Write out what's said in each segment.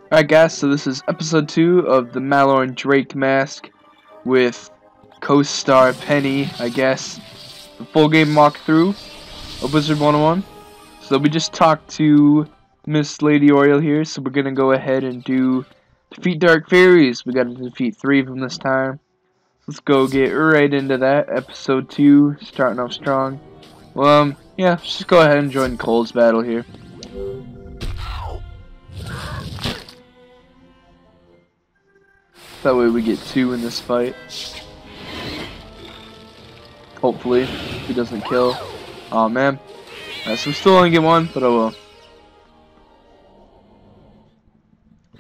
Alright guys, so this is episode 2 of the Malorn Drakemask with co-star Penny, I guess. The full game walkthrough of Wizard101. So we just talked to Miss Lady Oriole here, so we're gonna go ahead and do defeat Dark Fairies. We gotta defeat 3 of them this time. Let's go get right into that. Episode 2, starting off strong. Well, yeah, let's just go ahead and join Cole's battle here. That way we get 2 in this fight. Hopefully, if he doesn't kill. Oh man. Alright, so we still only get 1, but oh well.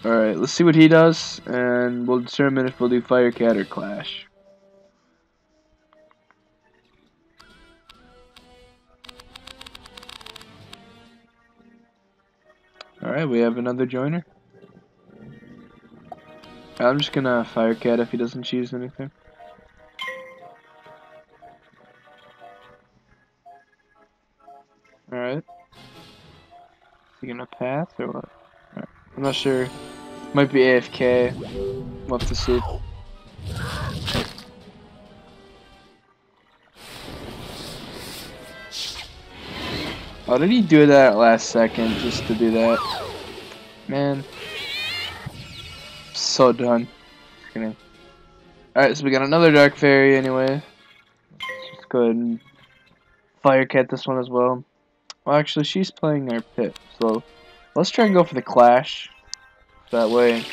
Alright, let's see what he does, and we'll determine if we'll do Fire Cat or Clash. Alright, we have another joiner. I'm just gonna Fire Cat if he doesn't choose anything. Alright. Is he gonna pass or what? Right. I'm not sure. Might be AFK. We'll have to see. Oh, did he do that last second just to do that? Man. So done. Alright, so we got another Dark Fairy anyway. Let's just go ahead and Fire Cat this one as well. Well, actually, she's playing our pit, so let's try and go for the Clash. That way,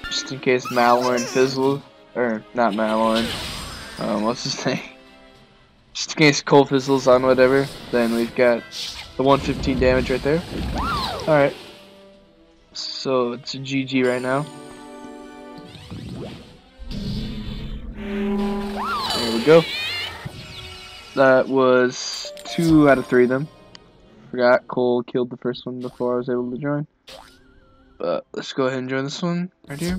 just in case Malorn fizzles, or not Malorn. What's his name? Just in case Cole fizzles on whatever, then we've got the 115 damage right there. Alright. So it's a GG right now. There we go. That was 2 out of 3 of them. Forgot Cole killed the first one before I was able to join. But let's go ahead and join this one right here.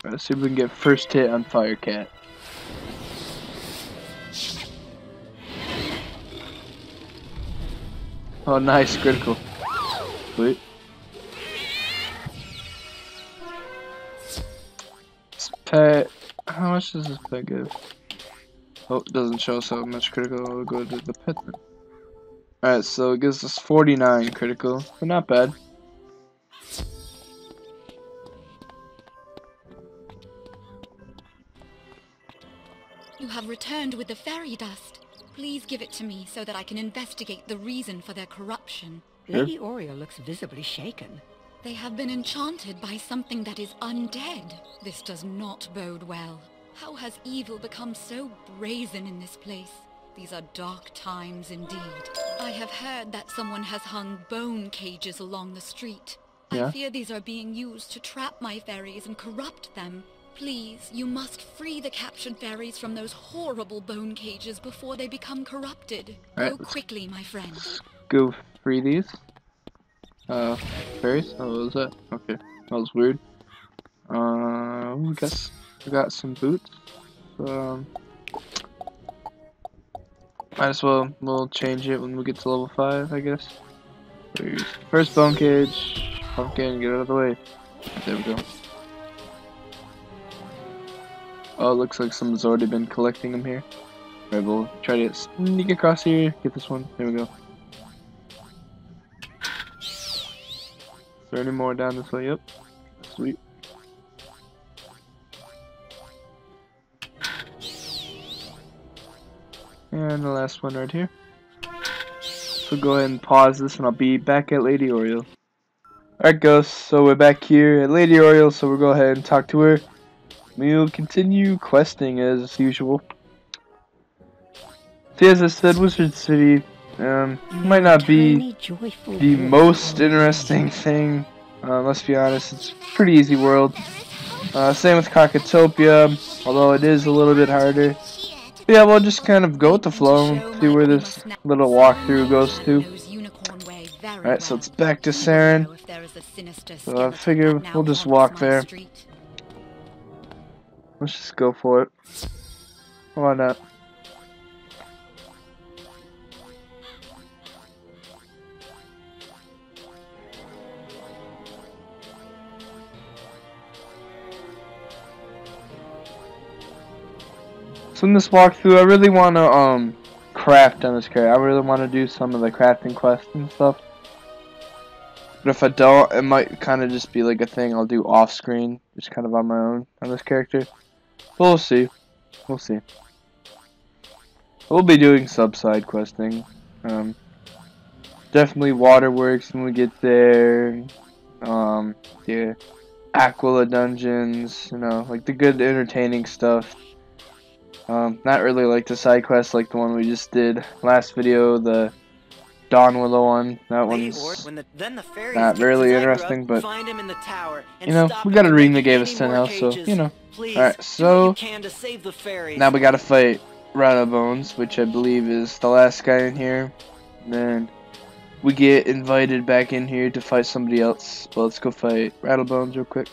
Alright, let's see if we can get first hit on Fire Cat. Oh, nice, critical. Sweet. This pet, how much does this pet give? Oh, it doesn't show us how much critical. I'll go to the pet then. Alright, so it gives us 49 critical, but not bad. You have returned with the fairy dust. Please give it to me so that I can investigate the reason for their corruption. Lady Oriole looks visibly shaken. They have been enchanted by something that is undead. This does not bode well. How has evil become so brazen in this place? These are dark times indeed. I have heard that someone has hung bone cages along the street. Yeah. I fear these are being used to trap my fairies and corrupt them. Please, you must free the captured fairies from those horrible bone cages before they become corrupted. Go quickly, my friend. Go free these. Fairies? Oh, what was that? Okay, that was weird. I guess we got some boots. Might as well, we'll change it when we get to level 5, I guess. First bone cage. Pumpkin, get out of the way. There we go. Oh, it looks like someone's already been collecting them here. Alright, we'll try to sneak across here. Get this one. There we go. Is there any more down this way? Yep. Sweet. And the last one right here. So go ahead and pause this and I'll be back at Lady Oriole. Alright, ghosts, so we're back here at Lady Oriole, so we'll go ahead and talk to her. We'll continue questing as usual. See, as I said, Wizard City might not be the most interesting thing. Let's be honest, it's a pretty easy world. Same with Cockatopia, although it is a little bit harder. But yeah, we'll just kind of go with the flow and see where this little walkthrough goes to. Alright, so it's back to Saren. So I figure we'll just walk there. Let's just go for it. Why not? So in this walkthrough, I really want to craft on this character. I really want to do some of the crafting quests and stuff. But if I don't, it might kind of just be like a thing I'll do off screen, just kind of on my own on this character. But we'll see. We'll see. We'll be doing sub-side questing. Definitely waterworks when we get there. The Aquila dungeons, you know, like the good entertaining stuff. Not really like the side quests like the one we just did last video, the Dawn Willow one. That one's not really interesting, but you know, we got a ring that gave us 10 health, so you know. Alright, so now we gotta fight Rattlebones, which I believe is the last guy in here. And then we get invited back in here to fight somebody else. But let's go fight Rattlebones real quick.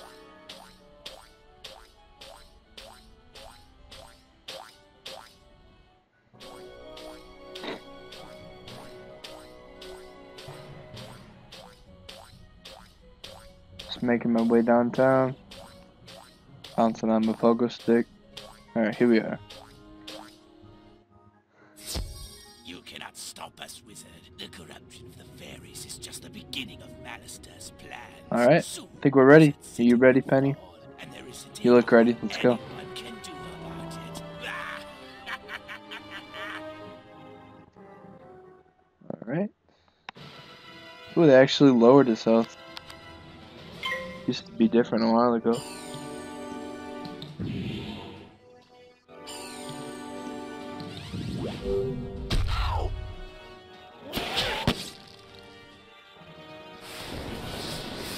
Just making my way downtown. Bouncing on my pogo stick. Alright, here we are. You cannot stop us, Wizard. The corruption of the fairies is just the beginning of Malister's plans. Alright, I think we're ready. Are you ready, Penny? You look ready. Let's go. Alright. Ooh, they actually lowered his health. Used to be different a while ago.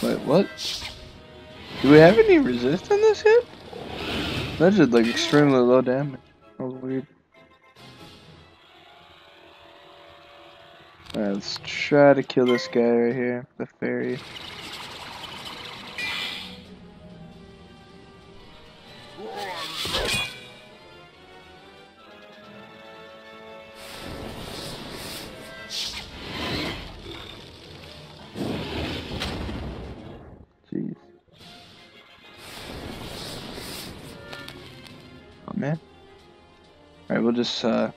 Wait, what? Do we have any resist on this hit? That did like extremely low damage. That was weird. Alright, let's try to kill this guy right here, the fairy. Jeez. Oh man. Alright, we'll just go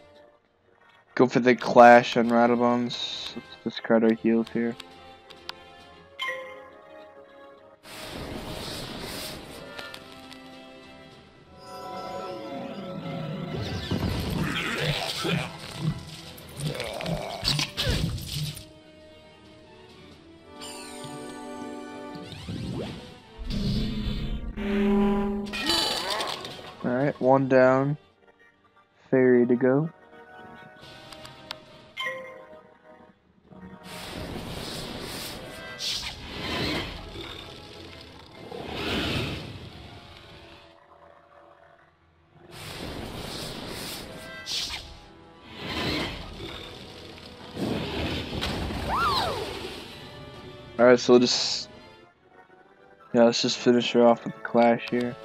for the clash on Rattlebones. Let's discard our heals here. Alright, one down. Fairy to go. Alright, so let's just finish her off with the clash here.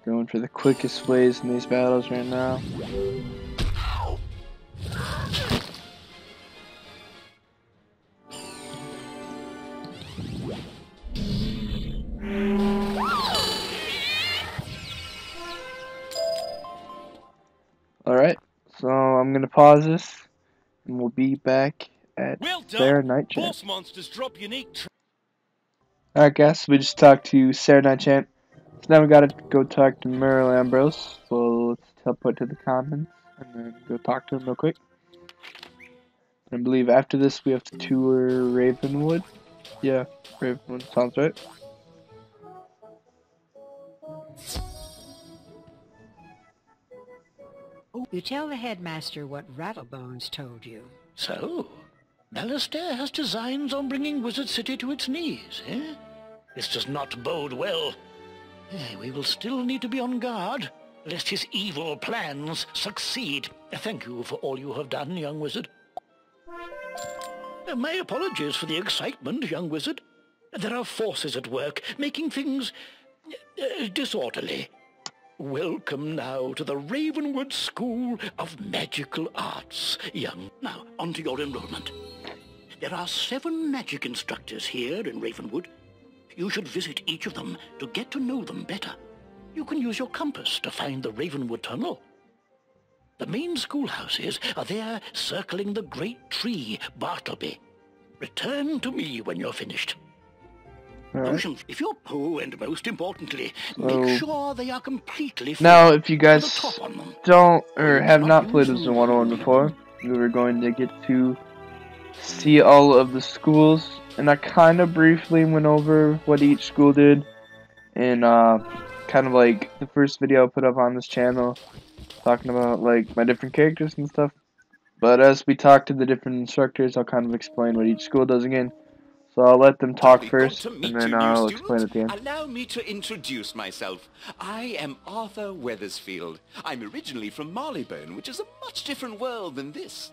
Going for the quickest ways in these battles right now. Alright, so I'm gonna pause this and we'll be back at Sarah Nightchant. Alright guys, we just talked to Sarah Nightchant. So now we gotta go talk to Merle Ambrose. So let's teleport to the commons and then go talk to him real quick. I believe after this we have to tour Ravenwood. Yeah, Ravenwood sounds right. You tell the headmaster what Rattlebones told you. So, Malister has designs on bringing Wizard City to its knees, eh? This does not bode well. We will still need to be on guard, lest his evil plans succeed. Thank you for all you have done, young wizard. My apologies for the excitement, young wizard. There are forces at work, making things disorderly. Welcome now to the Ravenwood School of Magical Arts, young. Now, on to your enrollment. There are 7 magic instructors here in Ravenwood. You should visit each of them to get to know them better. You can use your compass to find the Ravenwood Tunnel. The main schoolhouses are there circling the great tree, Bartleby. Return to me when you're finished. Alright. Potions, if you're and most importantly, So, make sure they are completely filled now, if you to the guys top on them. don't or have Do not not played use Wizard them 101 too before, we were going to get to see all of the schools, and I kind of briefly went over what each school did in kind of like the first video I put up on this channel, talking about like my different characters and stuff. But as we talk to the different instructors, I'll kind of explain what each school does again. So I'll let them talk Jolly first, good to meet and then you, new I'll student. explain at the end. Allow me to introduce myself. I am Arthur Weathersfield. I'm originally from Marleybone, which is a much different world than this.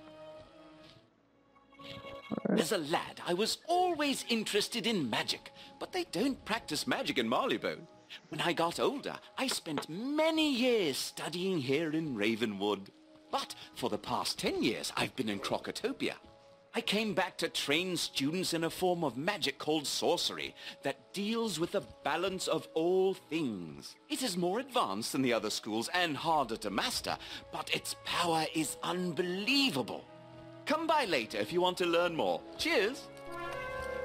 As a lad, I was always interested in magic, but they don't practice magic in Marleybone. When I got older, I spent many years studying here in Ravenwood. But for the past 10 years, I've been in Crocotopia. I came back to train students in a form of magic called sorcery that deals with the balance of all things. It is more advanced than the other schools and harder to master, but its power is unbelievable. Come by later if you want to learn more. Cheers!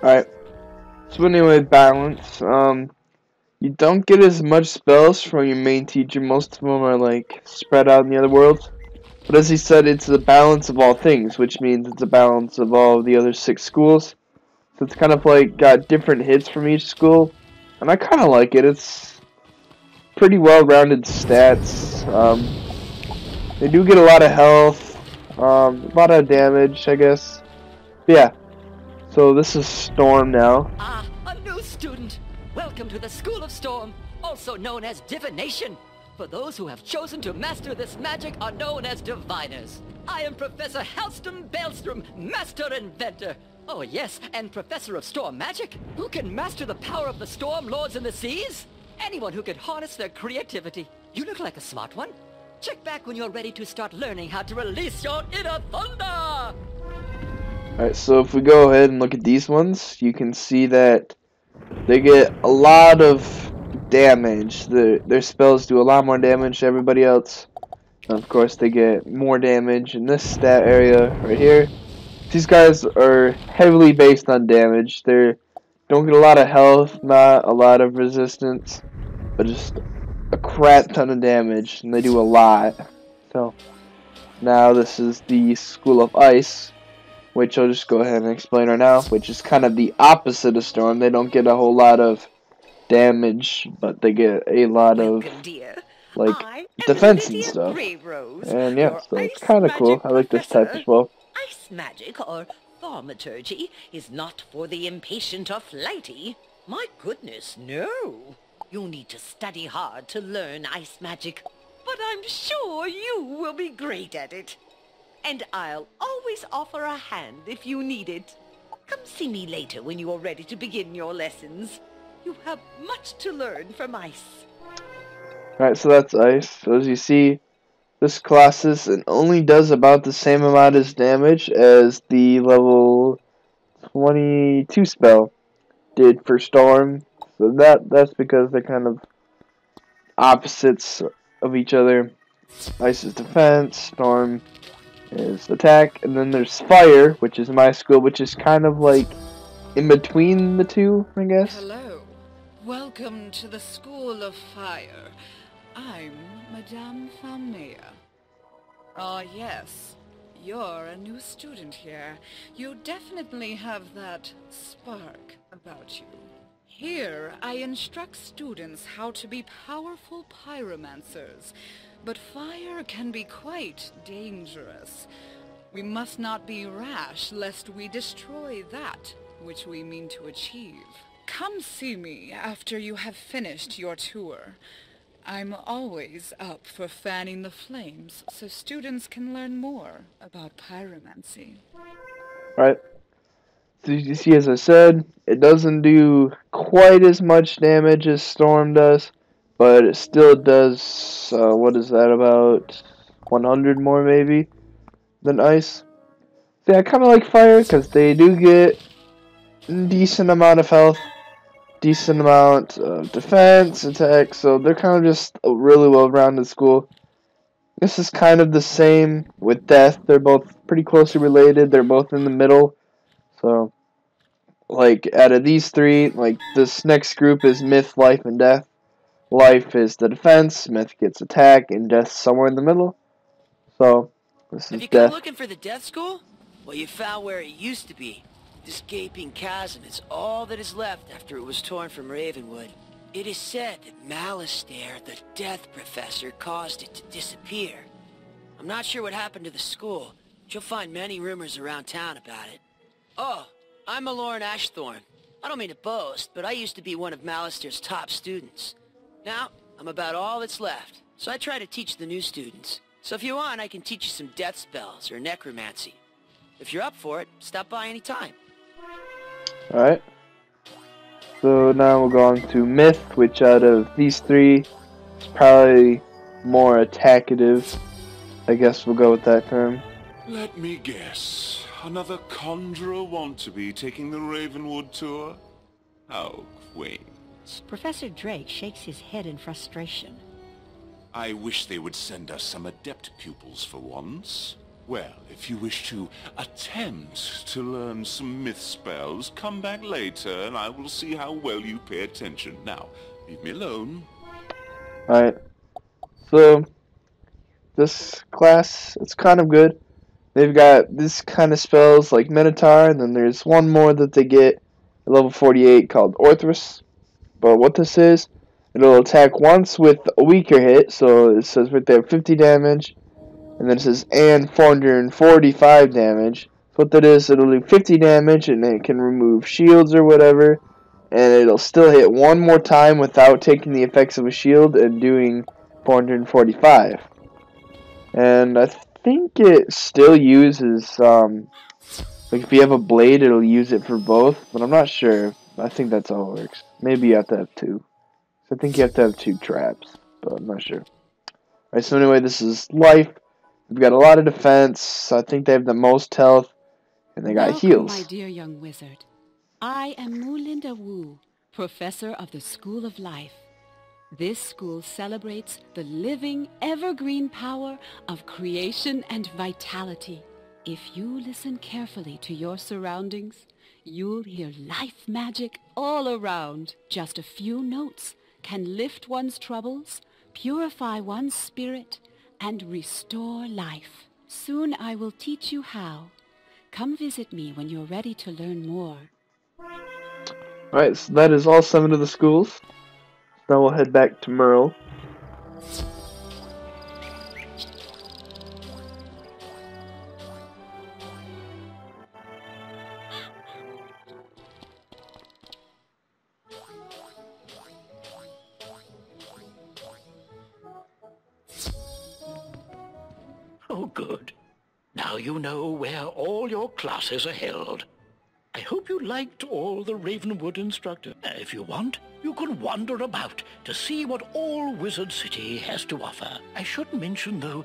Alright, so anyway, balance. You don't get as much spells from your main teacher. Most of them are like spread out in the other worlds. But as he said, it's the balance of all things, which means it's a balance of all the other 6 schools. So it's kind of like got different hits from each school, and I kind of like it. It's pretty well-rounded stats. They do get a lot of health, a lot of damage, I guess. But yeah. So this is Storm now. Ah, a new student. Welcome to the School of Storm, also known as Divination. For those who have chosen to master this magic are known as diviners. I am Professor Halston Baelstrom, Master Inventor. Oh yes, and Professor of Storm Magic. Who can master the power of the Storm Lords in the seas? Anyone who can harness their creativity. You look like a smart one. Check back when you're ready to start learning how to release your inner thunder! Alright, so if we go ahead and look at these ones, you can see that they get a lot of damage. Their spells do a lot more damage to everybody else. And of course, they get more damage in this stat area right here. These guys are heavily based on damage. They don't get a lot of health, not a lot of resistance, but just a crap ton of damage, and they do a lot. So now this is the School of Ice, which I'll just go ahead and explain right now, which is kind of the opposite of Storm. They don't get a whole lot of damage, but they get a lot of like defense and stuff. And yeah, so it's kind of cool. I like this type as well. Ice magic, or thaumaturgy, is not for the impatient or flighty. My goodness, no. You'll need to study hard to learn ice magic, but I'm sure you will be great at it. And I'll always offer a hand if you need it. Come see me later when you are ready to begin your lessons. You have much to learn from ice. Alright, so that's Ice. So as you see, this classes and only does about the same amount as damage as the level 22 spell did for Storm. So that's because they're kind of opposites of each other. Ice is defense, Storm is attack, and then there's Fire, which is my school, which is kind of like in between the two, I guess. Hello. Welcome to the School of Fire. I'm Madame Famia. Ah, yes. You're a new student here. You definitely have that spark about you. Here, I instruct students how to be powerful pyromancers, but fire can be quite dangerous. We must not be rash, lest we destroy that which we mean to achieve. Come see me after you have finished your tour. I'm always up for fanning the flames, so students can learn more about pyromancy. Right. So you see, as I said, it doesn't do quite as much damage as Storm does, but it still does, what is that, about 100 more maybe than Ice. So yeah, I kind of like Fire, because they do get a decent amount of health, decent amount of defense, attack, so they're kind of just a really well-rounded school. This is kind of the same with Death. They're both pretty closely related. They're both in the middle. So, like, out of these three, like, this next group is Myth, Life, and Death. Life is the defense, Myth gets attack, and Death somewhere in the middle. So, this is Have you come Death. looking for the Death School? Well, you found where it used to be. This gaping chasm is all that is left after it was torn from Ravenwood. It is said that Malorn, the Death Professor, caused it to disappear. I'm not sure what happened to the school, but you'll find many rumors around town about it. Oh, I'm Malorn Ashthorn. I don't mean to boast, but I used to be one of Malorn's top students. Now, I'm about all that's left, so I try to teach the new students. So if you want, I can teach you some death spells or necromancy. If you're up for it, stop by any time. Alright. So now we'll go on to Myth, which out of these three is probably more attackative. I guess we'll go with that term. Let me guess. Another conjurer want-to-be taking the Ravenwood tour? How quaint. Professor Drake shakes his head in frustration. I wish they would send us some adept pupils for once. Well, if you wish to attempt to learn some myth spells, come back later and I will see how well you pay attention. Now, leave me alone. Alright. So, this class, it's kind of good. They've got this kind of spells like Minotaur, and then there's one more that they get at level 48 called Orthrus. But what this is, it'll attack once with a weaker hit, so it says right there 50 damage. And then it says, and 445 damage. So what that is, it'll do 50 damage, and it can remove shields or whatever. And it'll still hit one more time without taking the effects of a shield and doing 445. And I think it still uses, like if you have a blade, it'll use it for both. But I'm not sure. I think that's how it works. Maybe you have to have two. So I think you have to have two traps, but I'm not sure. Alright, so anyway, this is Life. We've got a lot of defense. I think they have the most health, and they got Welcome, heals. my dear young wizard. I am Mulinda Wu, professor of the School of Life. This school celebrates the living, evergreen power of creation and vitality. If you listen carefully to your surroundings, you'll hear life magic all around. Just a few notes can lift one's troubles, purify one's spirit, and restore life. Soon I will teach you how. Come visit me when you're ready to learn more. Alright, so that is all 7 of the schools. Now we'll head back to Merle. Oh, good. Now you know where all your classes are held. I hope you liked all the Ravenwood instructor. If you want, you can wander about to see what all Wizard City has to offer. I should mention, though,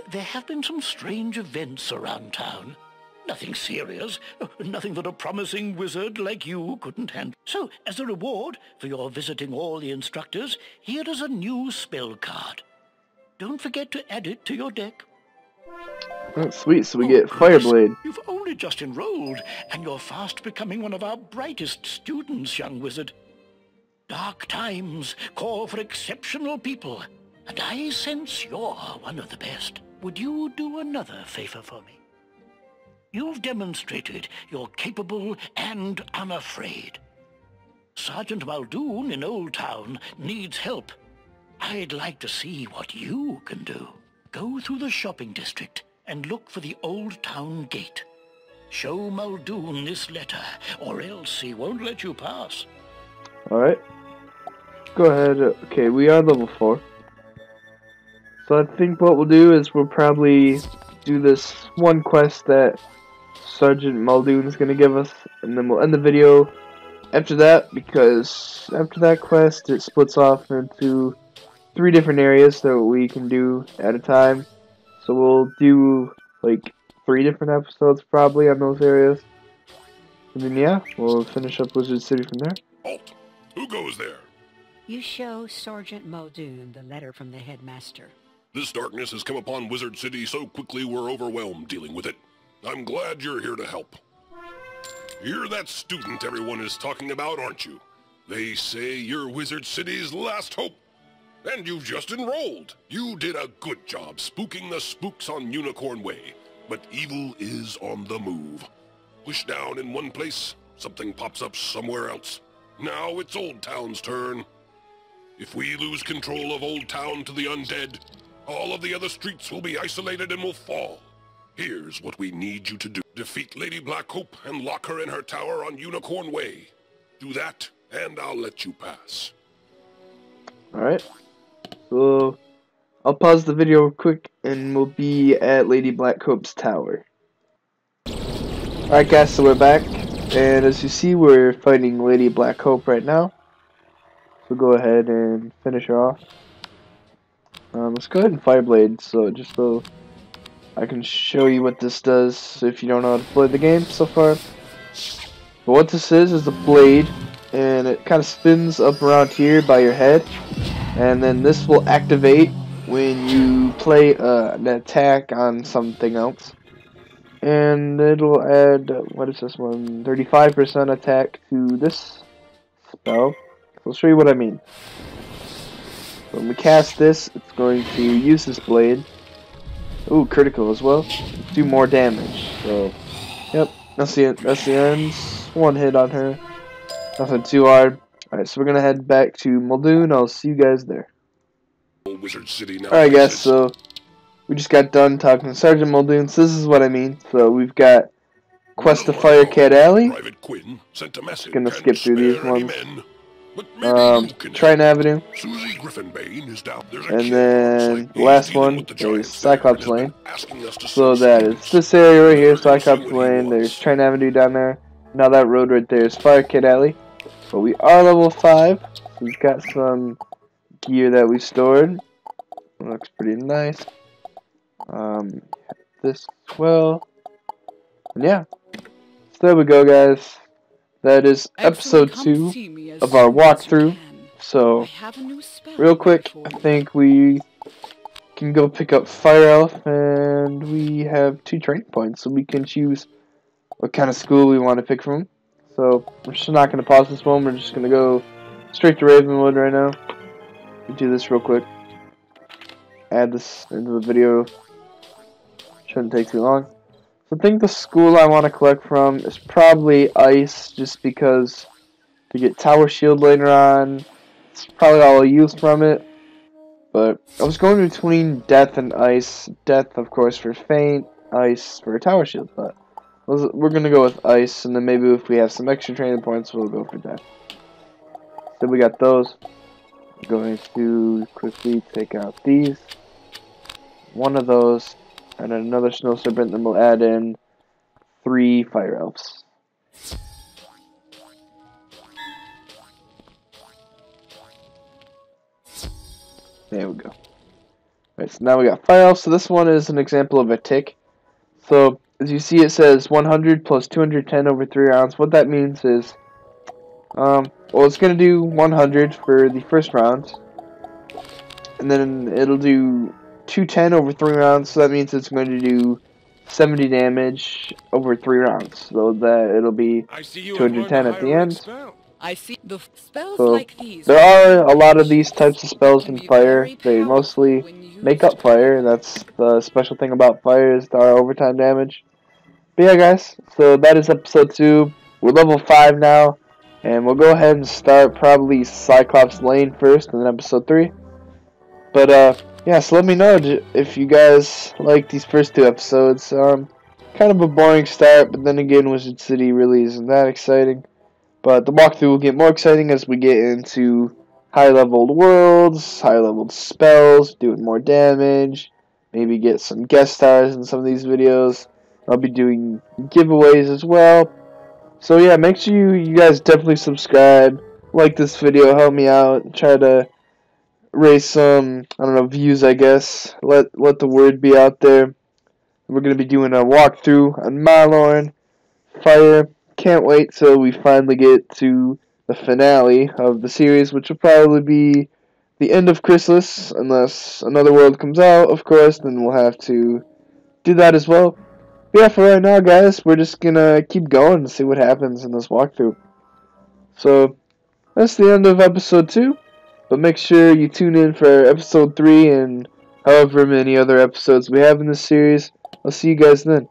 there have been some strange events around town. Nothing serious, nothing that a promising wizard like you couldn't handle. So, as a reward for your visiting all the instructors, here is a new spell card. Don't forget to add it to your deck. Oh, sweet, so we get Fireblade. You've only just enrolled, and you're fast becoming one of our brightest students, young wizard. Dark times call for exceptional people, and I sense you're one of the best. Would you do another favor for me? You've demonstrated you're capable and unafraid. Sergeant Muldoon in Old Town needs help. I'd like to see what you can do. Go through the shopping district and look for the Old Town gate. Show Muldoon this letter, or else he won't let you pass. Alright. Go ahead. Okay, we are level 4. So I think what we'll do is we'll probably do this one quest that Sergeant Muldoon is going to give us, and then we'll end the video after that, because after that quest it splits off into 3 different areas that we can do at a time. So we'll do like 3 different episodes probably on those areas. And then yeah, we'll finish up Wizard City from there. Halt! Who goes there? You show Sergeant Muldoon the letter from the headmaster. This darkness has come upon Wizard City so quickly we're overwhelmed dealing with it. I'm glad you're here to help. You're that student everyone is talking about, aren't you? They say you're Wizard City's last hope. And you've just enrolled. You did a good job spooking the spooks on Unicorn Way. But evil is on the move. Push down in one place, something pops up somewhere else. Now it's Old Town's turn. If we lose control of Old Town to the undead, all of the other streets will be isolated and will fall. Here's what we need you to do. Defeat Lady Blackhope and lock her in her tower on Unicorn Way. Do that, and I'll let you pass. Alright. So, I'll pause the video real quick, and we'll be at Lady Blackhope's tower. Alright guys, so we're back, and as you see, we're fighting Lady Blackhope right now. So go ahead and finish her off. Let's go ahead and Fireblade, just so I can show you what this does if you don't know how to play the game so far. But what this is a blade, and it kind of spins up around here by your head, and then this will activate when you play an attack on something else. And it'll add, what is this one, 35% attack to this spell. So I'll show you what I mean. So when we cast this, it's going to use this blade. Ooh, critical as well. Do more damage. So, yep, that's the end. One hit on her. Nothing too hard. Alright, so we're gonna head back to Muldoon. I'll see you guys there. Wizard City now. Alright guys, so we just got done talking to Sergeant Muldoon, so this is what I mean. So we've got Quest to Firecat Alley. Private Quinn sent a message. Gonna skip through these ones. Men, Triton Avenue. Susie Griffinbane is down. And then the last one is Cyclops Lane. So that is this area right here, Cyclops Lane. There's Triton Avenue down there. Now that road right there is Firecat Alley. But we are level 5. So we've got some gear that we stored. It looks pretty nice. This as well. And yeah. So there we go, guys. That is episode 2 of our walkthrough. So, real quick, I think we can go pick up Fire Elf, and we have 2 training points, so we can choose what kind of school we want to pick from. So, we're just not going to pause this one, we're just going to go straight to Ravenwood right now. We'll do this real quick. Add this into the video. Shouldn't take too long. I think the school I want to collect from is probably Ice, just because to get Tower Shield later on, it's probably all I'll use from it. But I was going between Death and Ice. Death, of course, for Faint, Ice for Tower Shield, but we're going to go with Ice, and then maybe if we have some extra training points, we'll go for Death. So we got those. I'm going to quickly take out these. One of those. And then another Snow Serpent, then we'll add in 3 Fire Elves. There we go. Alright, so now we got Fire Elves. So this one is an example of a tick. So, as you see, it says 100 plus 210 over 3 rounds. What that means is, well, it's going to do 100 for the first round. And then it'll do 210 over 3 rounds, so that means it's going to do 70 damage over 3 rounds. So that it'll be 210 at the end. I see the spells so like these. There are a lot of these types of spells in Fire. They mostly make up Fire. That's the special thing about Fire, is our overtime damage. But yeah, guys, so that is episode 2. We're level 5 now, and we'll go ahead and start probably Cyclops Lane first, and then episode 3. But yeah, so let me know if you guys like these first 2 episodes. Kind of a boring start, but then again, Wizard City really isn't that exciting. But the walkthrough will get more exciting as we get into high-leveled worlds, high-leveled spells, doing more damage, maybe get some guest stars in some of these videos. I'll be doing giveaways as well. So yeah, make sure you guys definitely subscribe, like this video, help me out, try to raise some, I don't know, views, I guess. Let the word be out there. We're going to be doing a walkthrough on Malorn, Fire. Can't wait till we finally get to the finale of the series, which will probably be the end of Chrysalis, unless another world comes out, of course, then we'll have to do that as well. But yeah, for right now, guys, we're just gonna keep going and see what happens in this walkthrough. So, that's the end of episode 2, but make sure you tune in for episode 3 and however many other episodes we have in this series. I'll see you guys then.